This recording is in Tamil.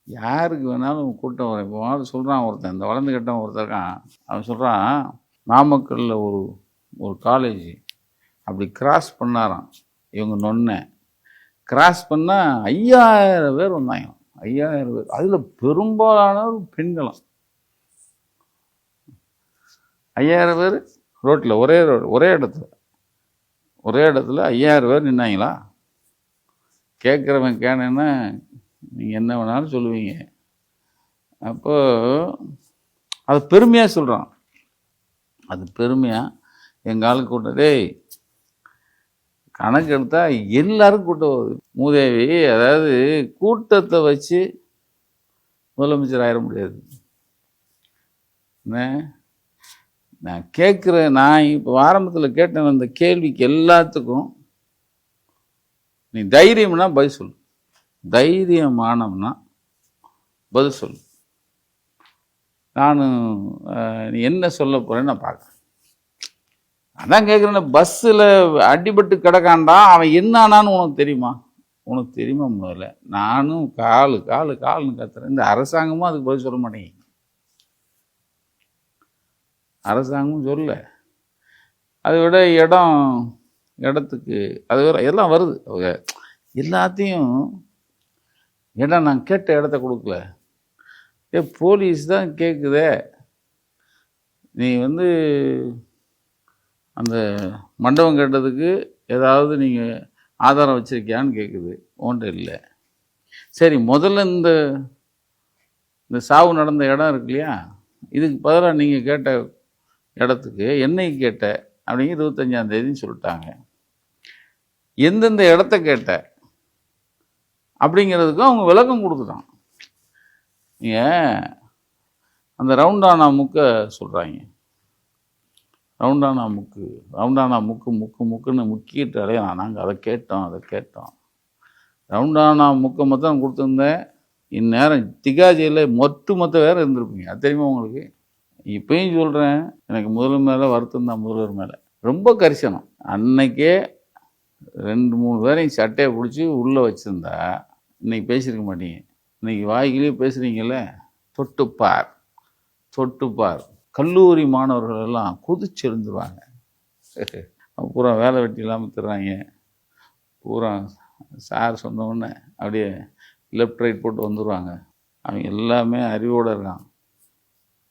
யாருக்கு வேணாலும் கூட்டம் வரும். இப்போ மாதிரி சொல்கிறான் ஒருத்தன், இந்த வளர்ந்து கட்டவன் ஒருத்தன் இருக்கான். அவன் சொல்கிறான், நாமக்கல்லில் ஒரு ஒரு காலேஜ் அப்படி கிராஸ் பண்ணாராம் இவங்க நொன்னை. கிராஸ் பண்ணால் 5000 பேர் வந்தாங்க. 5000 பேர். அதில் பெரும்பாலானவர் பெண்களும். 5000 பேர் ரோட்டில் ஒரே இடத்துல 5000 பேர் நின்னாங்களா? கேட்குறவன் கேனேன்னா நீங்கள் என்ன வேணாலும் சொல்லுவீங்க. அப்போ அது பெருமையாக சொல்கிறான். அது பெருமையாக எங்கள் ஆளுக்கு கூட்டம். டேய், கணக்கு எடுத்தால் எல்லாரும் கூட்டம் வருது. மூதேவி, அதாவது கூட்டத்தை வச்சு முதலமைச்சர் ஆயிட முடியாது. என்ன நான் கேட்குறேன், நான் இப்போ ஆரம்பத்தில் கேட்டேன் அந்த கேள்விக்கு எல்லாத்துக்கும் நீ தைரியம்னா பதில் சொல்லு. தைரியமானம்னா பதில் சொல்லு. நான் நீ என்ன சொல்ல போறேன்னு நான் பார்க்குறேன். அதான் கேட்குறேன், பஸ்ஸில் அடிபட்டு கிடக்காண்டா, அவன் என்ன ஆனான்னு உனக்கு தெரியுமா? உனக்கு தெரியுமா? முதல்ல நானும் காலுன்னு கத்துறேன். இந்த அரசாங்கமும் அதுக்கு பதில் சொல்ல மாட்டேங்க. அரசாங்கமும் சொல்ல. அதை விட இடத்துக்கு அது வேற எல்லாம் வருது. அவங்க எல்லாத்தையும் இடம் நான் கேட்ட இடத்த கொடுக்கல. போலீஸ் தான் கேட்குதே, நீ அந்த மண்டபம் கேட்டதுக்கு ஏதாவது நீங்கள் ஆதாரம் வச்சுருக்கியான்னு கேட்குது. ஒன்றும் இல்லை. சரி, முதல்ல இந்த சாவு நடந்த இடம் இருக்கு இல்லையா, இதுக்கு பதிலாக நீங்கள் கேட்ட இடத்துக்கு என்னைக்கு கேட்ட அப்படிங்க 25ஆம் தேதின்னு சொல்லிட்டாங்க. எந்தெந்த இடத்த கேட்ட அப்படிங்கிறதுக்கும் அவங்க விளக்கம் கொடுத்துட்டான். நீங்கள் அந்த ரவுண்டானா முக்கை சொல்கிறாங்க. ரவுண்டானா முக்குன்னு முக்கிட்டு அடையலாம். நாங்கள் அதை கேட்டோம். ரவுண்டானா முக்கை மொத்தம் கொடுத்துருந்தேன். இந்நேரம் திகாஜியில் மொத்த வேறு இருந்திருப்பீங்க. அது தெரியுமா உங்களுக்கு? இப்பயும் சொல்கிறேன், எனக்கு முதல்வர் மேலே வருத்தம் தான். முதல்வர் மேலே ரொம்ப கரிசனம். அன்னைக்கே 2-3 பேரையும் சட்டையை பிடிச்சி உள்ளே வச்சுருந்தா இன்னைக்கு பேசியிருக்க மாட்டீங்க. இன்னைக்கு வாய்க்கிலேயே பேசுகிறீங்கள. தொட்டுப்பார் கல்லூரி மாணவர்கள் எல்லாம் குதிச்செழுந்துருவாங்க. பூரா வேலை வெட்டி இல்லாமல் தர்றாங்க. பூரா சார் சொன்னோடனே அப்படியே லெஃப்ட் ரைட் போட்டு வந்துடுவாங்க. அவங்க எல்லாமே அறிவோடு இருக்கான்.